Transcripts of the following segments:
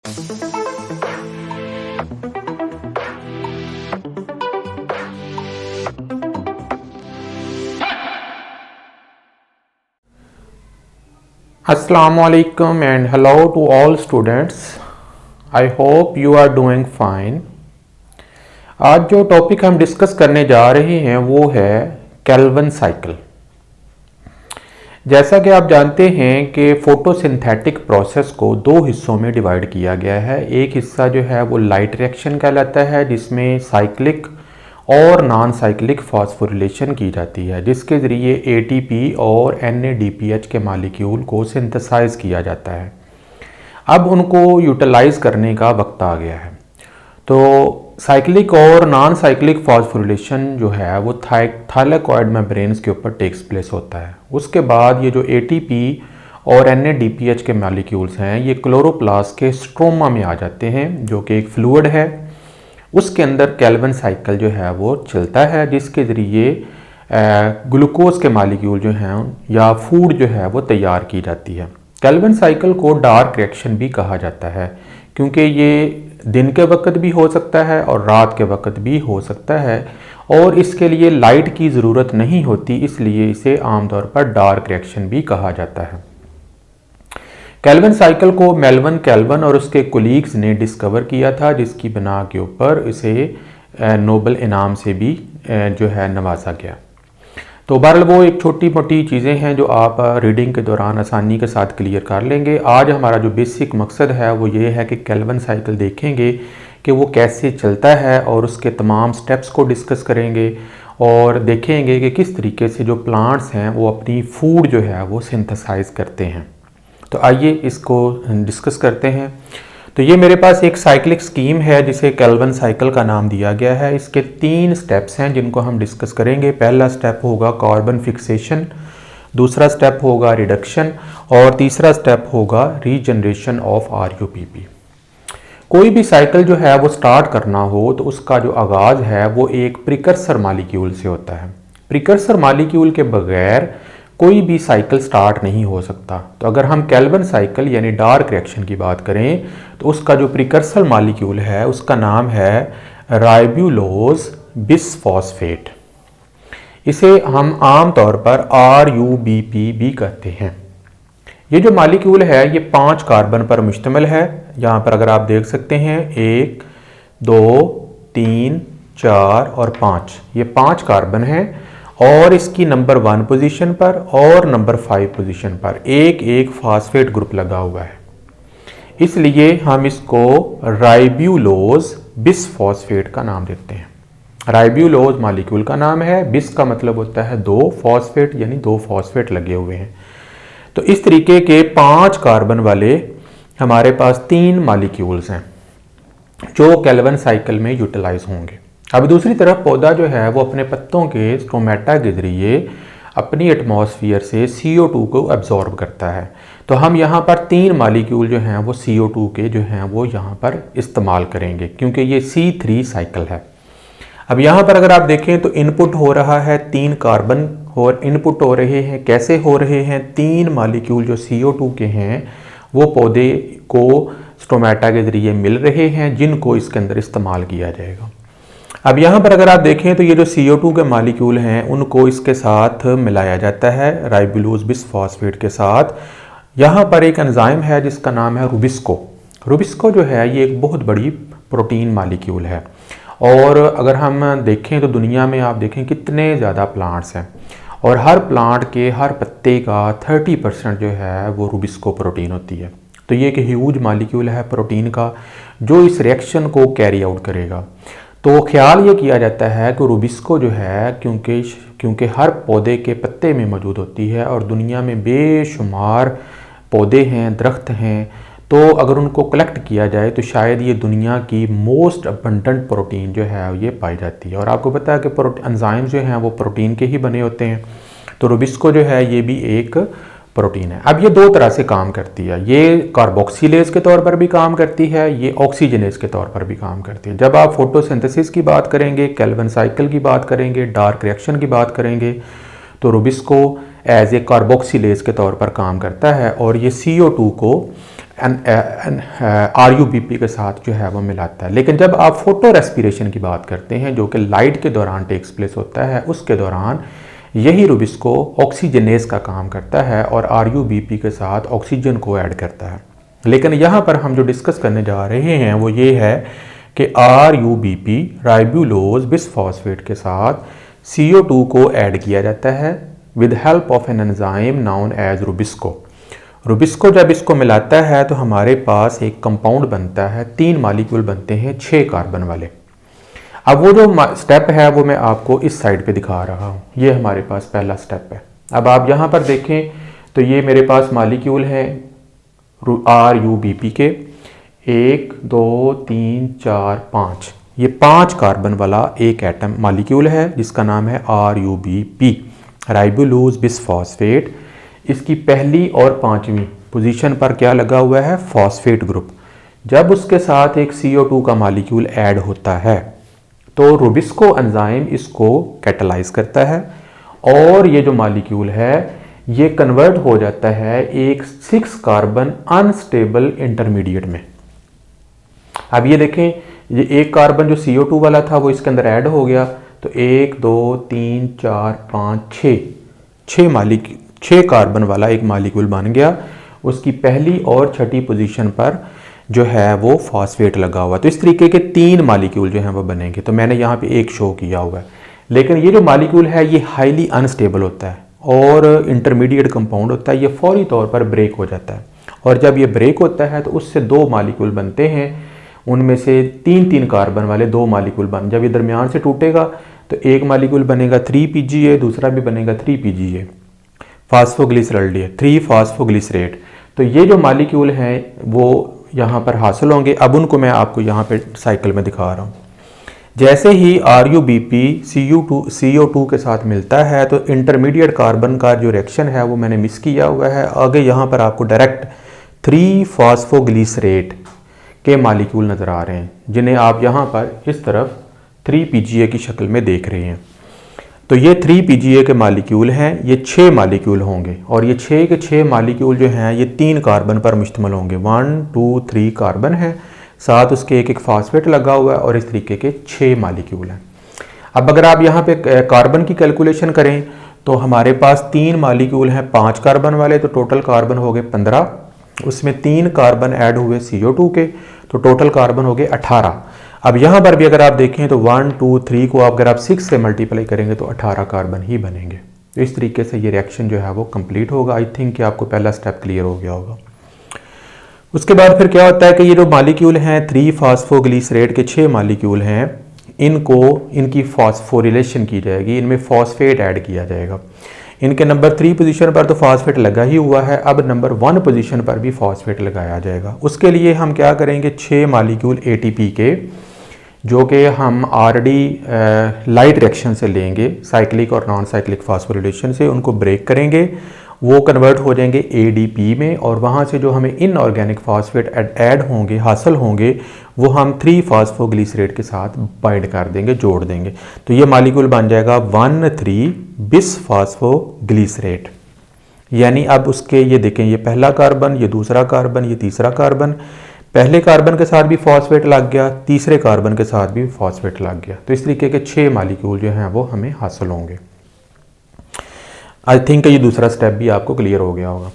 Assalamualaikum and hello to all students. I hope you are doing fine. आज जो topic हम discuss करने जा रहे हैं वो है केल्विन साइकिल। जैसा कि आप जानते हैं कि फोटोसिंथेटिक प्रोसेस को दो हिस्सों में डिवाइड किया गया है। एक हिस्सा जो है वो लाइट रिएक्शन कहलाता है, जिसमें साइक्लिक और नॉन साइक्लिक फॉस्फोरिलेशन की जाती है, जिसके ज़रिए एटीपी और एनएडीपीएच के मॉलिक्यूल को सिंथेसाइज किया जाता है। अब उनको यूटिलाइज करने का वक्त आ गया है। तो साइक्लिक और नॉन साइक्लिक फॉस्फोरिलेशन जो है वो थाइलेकॉइड मेम्ब्रेन्स के ऊपर टेक्स प्लेस होता है। उसके बाद ये जो एटीपी और एनएडीपीएच के मॉलिक्यूल्स हैं ये क्लोरोप्लास्ट के स्ट्रोमा में आ जाते हैं, जो कि एक फ्लूइड है। उसके अंदर केल्विन साइकिल जो है वो चलता है, जिसके ज़रिए ग्लूकोज के मॉलिक्यूल जो हैं या फूड जो है वो तैयार की जाती है। केल्विन साइकिल को डार्क रिएक्शन भी कहा जाता है, क्योंकि ये दिन के वक्त भी हो सकता है और रात के वक्त भी हो सकता है, और इसके लिए लाइट की ज़रूरत नहीं होती, इसलिए इसे आमतौर पर डार्क रिएक्शन भी कहा जाता है। केल्विन साइकिल को मेल्विन केल्विन और उसके कोलीग्स ने डिस्कवर किया था, जिसकी बिना के ऊपर इसे नोबेल इनाम से भी जो है नवाजा गया। तो बहरहाल वो एक छोटी मोटी चीज़ें हैं जो आप रीडिंग के दौरान आसानी के साथ क्लियर कर लेंगे। आज हमारा जो बेसिक मकसद है वो ये है कि केल्विन साइकिल देखेंगे कि वो कैसे चलता है और उसके तमाम स्टेप्स को डिस्कस करेंगे और देखेंगे कि किस तरीके से जो प्लांट्स हैं वो अपनी फूड जो है वो सिंथेसाइज करते हैं। तो आइए इसको डिस्कस करते हैं। तो ये मेरे पास एक साइक्लिक स्कीम है जिसे केल्विन साइकिल का नाम दिया गया है। इसके 3 स्टेप्स हैं जिनको हम डिस्कस करेंगे। पहला स्टेप होगा कार्बन फिक्सेशन, दूसरा स्टेप होगा रिडक्शन और तीसरा स्टेप होगा रीजनरेशन ऑफ आरयूपीपी। कोई भी साइकिल जो है वो स्टार्ट करना हो तो उसका जो आगाज़ है वो एक प्रिकर्सर मॉलिक्यूल से होता है। प्रिकर्सर मॉलिक्यूल के बगैर कोई भी साइकिल स्टार्ट नहीं हो सकता। तो अगर हम केल्विन साइकिल यानी डार्क रिएक्शन की बात करें तो उसका जो प्रिकर्सर मॉलिक्यूल है उसका नाम है राइब्यूलोज बिसफॉस्फेट। इसे हम आम तौर पर RUBP भी कहते हैं। ये जो मॉलिक्यूल है ये 5 कार्बन पर मुश्तमिल है। यहाँ पर अगर आप देख सकते हैं 1, 2, 3, 4 और 5, ये 5 कार्बन हैं और इसकी नंबर 1 पोजीशन पर और नंबर 5 पोजीशन पर एक एक फास्फेट ग्रुप लगा हुआ है, इसलिए हम इसको राइब्यूलोज बिसफॉस्फेट का नाम देते हैं। राइब्यूलोज मॉलिक्यूल का नाम है, बिस का मतलब होता है 2, फॉस्फेट यानी 2 फॉस्फेट लगे हुए हैं। तो इस तरीके के 5 कार्बन वाले हमारे पास 3 मॉलिक्यूल्स हैं जो केल्विन साइकिल में यूटिलाइज होंगे। अब दूसरी तरफ पौधा जो है वो अपने पत्तों के स्टोमेटा के जरिए अपनी एटमॉस्फेयर से CO2 को एब्जॉर्ब करता है। तो हम यहाँ पर 3 मॉलिक्यूल जो हैं वो CO2 के जो हैं वो यहाँ पर इस्तेमाल करेंगे, क्योंकि ये C3 साइकिल है। अब यहाँ पर अगर आप देखें तो इनपुट हो रहा है 3 कार्बन और इनपुट हो रहे हैं, कैसे हो रहे हैं, 3 मॉलिक्यूल जो CO2 के हैं वो पौधे को स्टोमेटा के जरिए मिल रहे हैं, जिनको इसके अंदर इस्तेमाल किया जाएगा। अब यहाँ पर अगर आप देखें तो ये जो CO2 के मॉलिक्यूल हैं उनको इसके साथ मिलाया जाता है राइब्यूलोज बिसफॉस्फेट के साथ। यहाँ पर एक एंजाइम है जिसका नाम है रुबिस्को। रुबिस्को जो है ये एक बहुत बड़ी प्रोटीन मॉलिक्यूल है, और अगर हम देखें तो दुनिया में आप देखें कितने ज़्यादा प्लांट्स हैं और हर प्लांट के हर पत्ते का 30% जो है वो रुबिस्को प्रोटीन होती है। तो ये एक ह्यूज मॉलिक्यूल है प्रोटीन का जो इस रिएक्शन को कैरी आउट करेगा। तो ख्याल ये किया जाता है कि रुबिस्को जो है क्योंकि हर पौधे के पत्ते में मौजूद होती है और दुनिया में बेशुमार पौधे हैं, दरख्त हैं, तो अगर उनको कलेक्ट किया जाए तो शायद ये दुनिया की मोस्ट अबंडेंट प्रोटीन जो है ये पाई जाती है। और आपको पता है कि एंजाइम जो हैं वो प्रोटीन के ही बने होते हैं। तो रुबिस्को जो है ये भी एक प्रोटीन है। अब ये 2 तरह से काम करती है, ये कार्बोक्सिलेज के तौर पर भी काम करती है, ये ऑक्सीजनेज के तौर पर भी काम करती है। जब आप फोटोसिंथेसिस की बात करेंगे, केल्विन साइकिल की बात करेंगे, डार्क रिएक्शन की बात करेंगे, तो रुबिस्को एज ए कार्बोक्सिलेज के तौर पर काम करता है और ये CO2 को RUBP के साथ जो है वो मिलाता है। लेकिन जब आप फोटो रेस्पिरेशन की बात करते हैं जो कि लाइट के दौरान टेक्स प्लेस होता है, उसके दौरान यही रुबिस्को ऑक्सीजनेस का काम करता है और RUBP के साथ ऑक्सीजन को ऐड करता है। लेकिन यहाँ पर हम जो डिस्कस करने जा रहे हैं वो ये है कि RUBP राइबुलोज बिसफॉस्फेट के साथ CO2 को ऐड किया जाता है with help of an enzyme known as rubisco. Rubisco जब इसको मिलाता है तो हमारे पास एक कंपाउंड बनता है, 3 मॉलिक्यूल बनते हैं 6 कार्बन वाले। अब वो जो स्टेप है वो मैं आपको इस साइड पे दिखा रहा हूँ, ये हमारे पास पहला स्टेप है। अब आप यहाँ पर देखें तो ये मेरे पास मॉलिक्यूल है RUBP के 1 2 3 4 5, ये 5 कार्बन वाला एक एटम मॉलिक्यूल है जिसका नाम है RUBP राइबुलोज बिसफॉस्फेट। इसकी पहली और 5वीं पोजीशन पर क्या लगा हुआ है, फॉस्फेट ग्रुप। जब उसके साथ एक CO2 का मॉलिक्यूल ऐड होता है तो रुबिस्को एंजाइम इसको कैटलाइज करता है और ये जो मॉलिक्यूल है ये कन्वर्ट हो जाता है एक 6 कार्बन अनस्टेबल इंटरमीडिएट में। अब ये देखें, ये एक कार्बन जो CO2 वाला था वो इसके अंदर ऐड हो गया, तो 1 2 3 4 5 6 कार्बन वाला एक मॉलिक्यूल बन गया। उसकी पहली और छठी पोजीशन पर जो है वो फॉस्फेट लगा हुआ, तो इस तरीके के 3 मॉलिक्यूल जो हैं वो बनेंगे। तो मैंने यहाँ पे एक शो किया हुआ है, लेकिन ये जो मॉलिक्यूल है ये हाईली अनस्टेबल होता है और इंटरमीडिएट कंपाउंड होता है, ये फौरी तौर पर ब्रेक हो जाता है। और जब ये ब्रेक होता है तो उससे 2 मॉलिक्यूल बनते हैं, उनमें से 3 कार्बन वाले 2 मॉलिक्यूल बन, जब ये दरमियान से टूटेगा तो एक मॉलिक्यूल बनेगा 3PGA, दूसरा भी बनेगा 3PGA फास्फोग्लिसरॉल्डिहाइड 3 फास्फोग्लिसरेट। तो ये जो मॉलिक्यूल हैं वो यहाँ पर हासिल होंगे। अब उनको मैं आपको यहाँ पे साइकिल में दिखा रहा हूँ। जैसे ही RUBP CO2 के साथ मिलता है तो इंटरमीडिएट कार्बन का जो रिएक्शन है वो मैंने मिस किया हुआ है। आगे यहाँ पर आपको डायरेक्ट 3 फास्फोग्लिसरेट के मॉलिक्यूल नज़र आ रहे हैं, जिन्हें आप यहाँ पर इस तरफ 3PGA की शक्ल में देख रहे हैं। तो ये 3PGA के मॉलिक्यूल हैं, ये 6 मॉलिक्यूल होंगे और ये 6 के 6 मॉलिक्यूल जो हैं ये 3 कार्बन पर मुश्तमिल होंगे। 1 2 3 कार्बन है, साथ उसके एक फास्फेट लगा हुआ है और इस तरीके के 6 मॉलिक्यूल हैं। अब अगर आप यहाँ पे कार्बन की कैलकुलेशन करें तो हमारे पास 3 मॉलिक्यूल हैं 5 कार्बन वाले, तो टोटल कार्बन हो गए 15, उसमें 3 कार्बन ऐड हुए CO2 के, तो टोटल कार्बन हो गए 18। अब यहाँ पर भी अगर आप देखें तो 1 2 3 को अगर आप 6 से मल्टीप्लाई करेंगे तो 18 कार्बन ही बनेंगे। तो इस तरीके से ये रिएक्शन जो है वो कंप्लीट होगा। आई थिंक कि आपको पहला स्टेप क्लियर हो गया होगा। उसके बाद फिर क्या होता है कि ये जो मॉलिक्यूल हैं 3 फास्फोग्लिसरेट के 6 मॉलिक्यूल हैं, इनकी फॉस्फोरिलेशन की जाएगी, इनमें फॉस्फेट ऐड किया जाएगा। इनके नंबर 3 पोजीशन पर तो फॉस्फेट लगा ही हुआ है, अब नंबर 1 पोजीशन पर भी फॉस्फेट लगाया जाएगा। उसके लिए हम क्या करेंगे, 6 मॉलिक्यूल ATP के जो कि हम ऑलरेडी लाइट रिएक्शन से लेंगे, साइक्लिक और नॉन साइक्लिक फॉस्फोरिलेशन से, उनको ब्रेक करेंगे, वो कन्वर्ट हो जाएंगे ADP में और वहाँ से जो हमें इनऑर्गेनिक फॉस्फेट ऐड होंगे, हासिल होंगे, वो हम 3 फास्फोग्लिसरेट के साथ बाइंड कर देंगे, जोड़ देंगे। तो ये मॉलिक्यूल बन जाएगा 1,3 बिसफॉस्फोग्लिसरेट। यानी अब उसके ये देखें, ये पहला कार्बन, ये दूसरा कार्बन, ये तीसरा कार्बन, पहले कार्बन के साथ भी फॉस्फेट लग गया, तीसरे कार्बन के साथ भी फॉस्फेट लग गया। तो इस तरीके के 6 मॉलिक्यूल जो हैं वो हमें हासिल होंगे। आई थिंक ये दूसरा स्टेप भी आपको क्लियर हो गया होगा।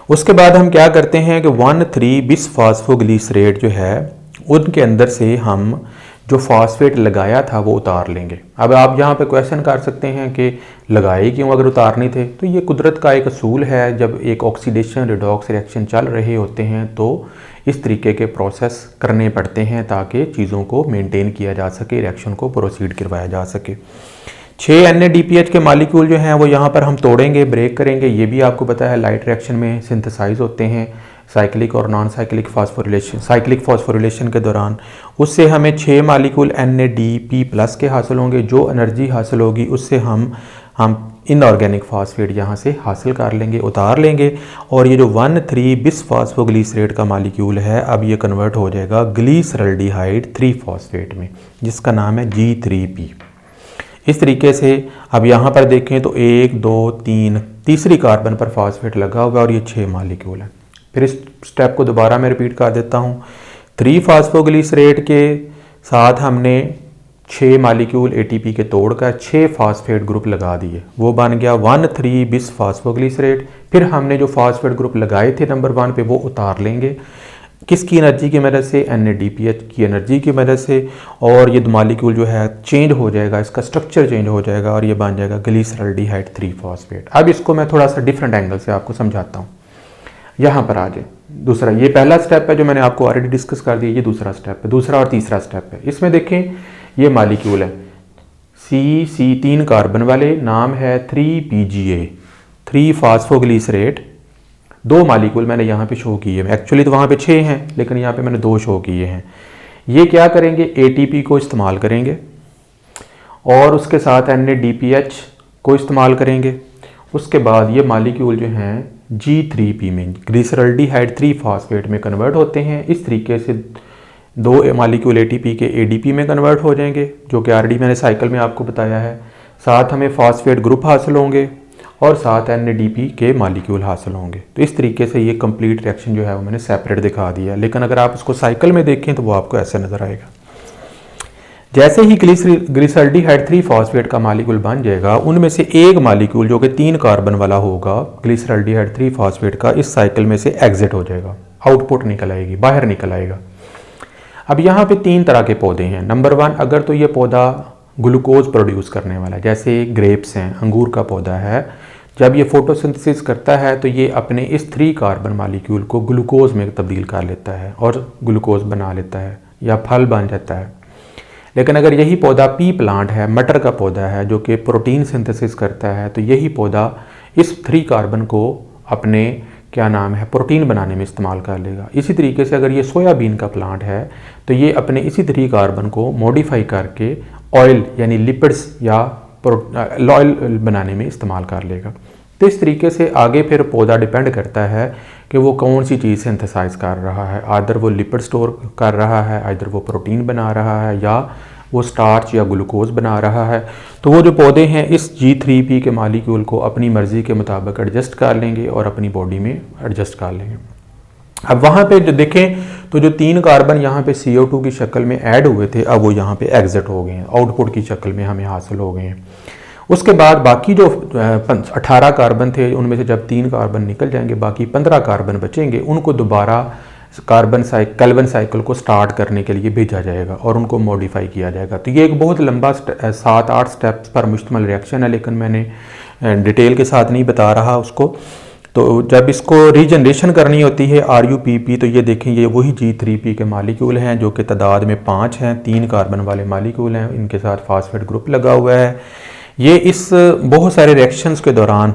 उसके बाद हम क्या करते हैं कि 1,3 बिसफॉस्फोग्लिसरेट जो है उनके अंदर से हम जो फॉस्फेट लगाया था वो उतार लेंगे। अब आप यहाँ पे क्वेश्चन कर सकते हैं कि लगाए क्यों अगर उतारने थे, तो ये कुदरत का एक असूल है, जब एक ऑक्सीडेशन रिडॉक्स रिएक्शन चल रहे होते हैं तो इस तरीके के प्रोसेस करने पड़ते हैं ताकि चीज़ों को मेंटेन किया जा सके, रिएक्शन को प्रोसीड करवाया जा सके। 6 NADPH के मॉलिक्यूल जो हैं वो यहाँ पर हम तोड़ेंगे, ब्रेक करेंगे। ये भी आपको पता है लाइट रिएक्शन में सिंथेसाइज होते हैं साइक्लिक और non cyclic phosphorylation, cyclic phosphorylation के दौरान। उससे हमें 6 मॉलिक्यूल NADP+ के हासिल होंगे। जो एनर्जी हासिल होगी उससे हम इनऑर्गेनिक फॉस्फेट यहाँ से हासिल कर लेंगे, उतार लेंगे। और ये जो 1,3 बिसफॉस्फोग्लिसरेट का मॉलिक्यूल है अब ये कन्वर्ट हो जाएगा ग्लिसरॉल्डिहाइड 3 फॉस्फेट में, जिसका नाम है G3P। इस तरीके से अब यहाँ पर देखें तो 1 2 3 तीसरी कार्बन पर फॉस्फेट लगा हुआ और ये 6 मॉलिक्यूल है। फिर इस स्टेप को दोबारा मैं रिपीट कर देता हूँ। 3 फास्फोग्लिसरेट के साथ हमने 6 मालिक्यूल एटीपी के तोड़कर 6 फास्फेट ग्रुप लगा दिए, वो बन गया 1,3 बिस फास्फोग्लिसरेट। फिर हमने जो फास्फेट ग्रुप लगाए थे नंबर 1 पे वो उतार लेंगे, किसकी एनर्जी की मदद से, NADPH की एनर्जी की मदद से, और ये मालिक्यूल जो है चेंज हो जाएगा, इसका स्ट्रक्चर चेंज हो जाएगा और ये बन जाएगा ग्लिसरॉल्डिहाइड 3 फॉस्फेट। अब इसको मैं थोड़ा सा डिफरेंट एंगल से आपको समझाता हूँ। यहाँ पर आ जाए, दूसरा, ये पहला स्टेप है जो मैंने आपको ऑलरेडी डिस्कस कर दिया, ये दूसरा स्टेप है, दूसरा और तीसरा स्टेप है। इसमें देखें ये मालिक्यूल है CC 3 कार्बन वाले, नाम है 3PGA 3 फास्फोग्लिसरेट। 2 मालिक्यूल मैंने यहाँ पे शो किए हैं, एक्चुअली तो वहाँ पे 6 हैं लेकिन यहाँ पे मैंने 2 शो किए हैं। ये क्या करेंगे, ATP को इस्तेमाल करेंगे और उसके साथ NADPH को इस्तेमाल करेंगे। उसके बाद ये मालिक्यूल जो हैं G3P में, ग्लिसरॉल्डिहाइड 3 फॉस्फेट में कन्वर्ट होते हैं। इस तरीके से 2 मालिक्यूल ATP के ADP में कन्वर्ट हो जाएंगे, जो कि ऑलरेडी मैंने साइकिल में आपको बताया है। साथ हमें फॉस्फेट ग्रुप हासिल होंगे और साथ NADP के मालिक्यूल हासिल होंगे। तो इस तरीके से ये कंप्लीट रिएक्शन जो है वो मैंने सेपरेट दिखा दिया, लेकिन अगर आप उसको साइकिल में देखें तो वो आपको ऐसे नज़र आएगा। जैसे ही ग्लिसरॉल्डिहाइड 3 फॉस्फेट का मालिक्यूल बन जाएगा, उनमें से एक मालिक्यूल जो कि 3 कार्बन वाला होगा ग्लिसरॉल्डिहाइड 3 फॉस्फेट का, इस साइकिल में से एग्जिट हो जाएगा, आउटपुट निकल आएगी, बाहर निकल आएगा। अब यहाँ पे 3 तरह के पौधे हैं। नंबर 1, अगर तो ये पौधा ग्लूकोज प्रोड्यूस करने वाला है, जैसे ग्रेप्स हैं, अंगूर का पौधा है, जब ये फोटोसिंथेसिस करता है तो ये अपने इस 3 कार्बन मालिक्यूल को ग्लूकोज में तब्दील कर लेता है और ग्लूकोज बना लेता है या फल बन जाता है। लेकिन अगर यही पौधा पी प्लांट है, मटर का पौधा है, जो कि प्रोटीन सिंथेसिस करता है, तो यही पौधा इस 3 कार्बन को अपने क्या नाम है प्रोटीन बनाने में इस्तेमाल कर लेगा। इसी तरीके से अगर ये सोयाबीन का प्लांट है तो ये अपने इसी 3 कार्बन को मॉडिफाई करके ऑयल यानी लिपिड्स या ऑयल बनाने में इस्तेमाल कर लेगा। तो इस तरीके से आगे फिर पौधा डिपेंड करता है कि वो कौन सी चीज़ सिंथेसाइज कर रहा है, आदर वो लिपिड स्टोर कर रहा है, आदर वो प्रोटीन बना रहा है, या वो स्टार्च या ग्लूकोज बना रहा है। तो वो जो पौधे हैं इस G3P के मालिक्यूल को अपनी मर्ज़ी के मुताबिक एडजस्ट कर लेंगे और अपनी बॉडी में एडजस्ट कर लेंगे। अब वहाँ पे जो देखें तो जो 3 कार्बन यहाँ पे CO2 की शक्ल में ऐड हुए थे, अब वो यहाँ पे एग्जिट हो गए हैं, आउटपुट की शक्ल में हमें हासिल हो गए हैं। उसके बाद बाकी जो 18 कार्बन थे, उनमें से जब 3 कार्बन निकल जाएंगे, बाकी 15 कार्बन बचेंगे, उनको दोबारा केल्विन साइकिल को स्टार्ट करने के लिए भेजा जाएगा और उनको मॉडिफाई किया जाएगा। तो ये एक बहुत लंबा 7-8 स्टेप्स पर मुश्तमिल रिएक्शन है, लेकिन मैंने डिटेल के साथ नहीं बता रहा उसको। तो जब इसको रीजनरेशन करनी होती है RUPP, तो ये देखें ये वही G3P के मालिक्यूल हैं जो कि तादाद में 5 हैं, 3 कार्बन वाले मालिक्यूल हैं, इनके साथ फास्फेट ग्रुप लगा हुआ है। ये इस बहुत सारे रिएक्शंस के दौरान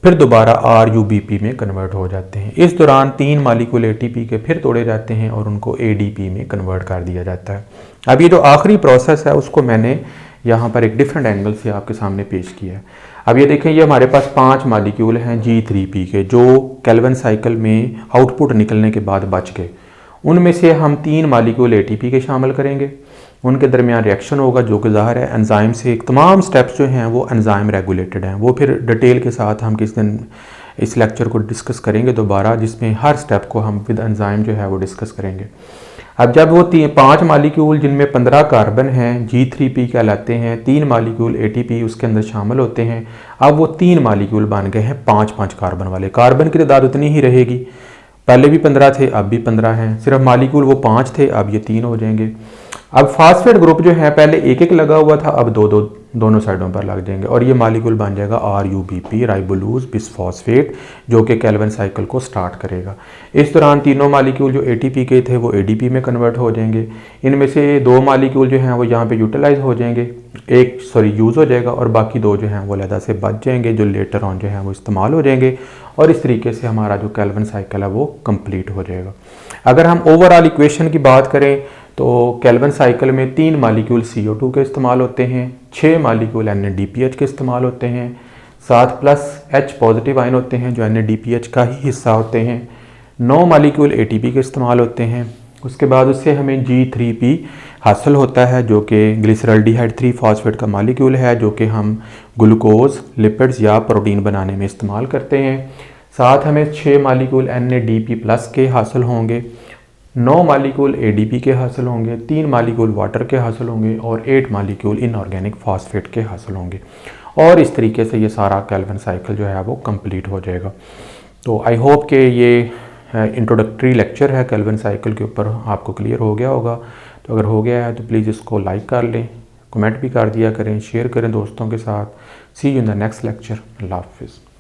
फिर दोबारा RUBP में कन्वर्ट हो जाते हैं। इस दौरान 3 मालिक्यूल ATP के फिर तोड़े जाते हैं और उनको ADP में कन्वर्ट कर दिया जाता है। अब ये जो आखिरी प्रोसेस है उसको मैंने यहाँ पर एक डिफरेंट एंगल से आपके सामने पेश किया है। अब ये देखें, ये हमारे पास 5 मालिक्यूल हैं G3P के, जो केल्विन साइकिल में आउटपुट निकलने के बाद बच गए। उनमें से हम 3 मालिक्यूल ATP के शामिल करेंगे, उनके दरमियान रिएक्शन होगा जो कि ज़ाहिर है एंजाइम से। तमाम स्टेप्स जो हैं वो एंजाइम रेगुलेटेड हैं, वो फिर डिटेल के साथ हम किस दिन इस लेक्चर को डिस्कस करेंगे दोबारा, जिसमें हर स्टेप को हम विद एंजाइम जो है वो डिस्कस करेंगे। अब जब वो 5 मालिक्यूल जिनमें 15 कार्बन हैं G3P कहलाते हैं, 3 मालिक्यूल ATP उसके अंदर शामिल होते हैं, अब वो 3 मालिक्यूल बन गए हैं 5-5 कार्बन वाले। कार्बन की तादाद उतनी ही रहेगी, पहले भी 15 थे अब भी 15 हैं, सिर्फ मालिक्यूल वो 5 थे, अब ये 3 हो जाएंगे। अब फास्फेट ग्रुप जो है पहले एक लगा हुआ था, अब दोनों साइडों पर लग जाएंगे और ये मालिक्यूल बन जाएगा RUBP राइबोलूज बिसफॉस्फेट, जो कि केल्विन साइकिल को स्टार्ट करेगा। इस दौरान तीनों मालिक्यूल जो ATP के थे वो ADP में कन्वर्ट हो जाएंगे। इनमें से 2 मालिक्यूल जो हैं वो यहाँ पे यूटिलाइज हो जाएंगे, यूज़ हो जाएगा और बाकी 2 जो हैं वो अलग से बच जाएंगे, जो लेटर ऑन जो हैं वो इस्तेमाल हो जाएंगे और इस तरीके से हमारा जो केल्विन साइकिल है वो कंप्लीट हो जाएगा। अगर हम ओवरऑल इक्वेशन की बात करें तो केल्विन साइकिल में 3 मालिक्यूल CO2 के इस्तेमाल होते हैं, 6 मालिक्यूल NADPH के इस्तेमाल होते हैं, 7 प्लस H पॉजिटिव आयन होते हैं जो NADPH का ही हिस्सा होते हैं, 9 मालिक्यूल ATP के इस्तेमाल होते हैं। उसके बाद उससे हमें G3P हासिल होता है जो कि ग्लिसरॉल्डिहाइड 3 फॉस्फेट का मालिक्यूल है, जो कि हम ग्लूकोज, लिपिड्स या प्रोटीन बनाने में इस्तेमाल करते हैं। साथ हमें 6 मालिक्यूल NADP+ के हासिल होंगे, 9 मालिक्यूल ADP के हासिल होंगे, 3 मालिक्यूल वाटर के हासिल होंगे और 8 मालिक्यूल इनऑर्गेनिक फॉस्फेट के हासिल होंगे। और इस तरीके से ये सारा केल्विन साइकिल जो है वो कंप्लीट हो जाएगा। तो आई होप कि ये इंट्रोडक्टरी लेक्चर है केल्विन साइकिल के ऊपर आपको क्लियर हो गया होगा। तो अगर हो गया है तो प्लीज़ इसको लाइक कर लें, कमेंट भी कर दिया करें, शेयर करें दोस्तों के साथ। See you in the next lecture. अल्लाह हाफिज़।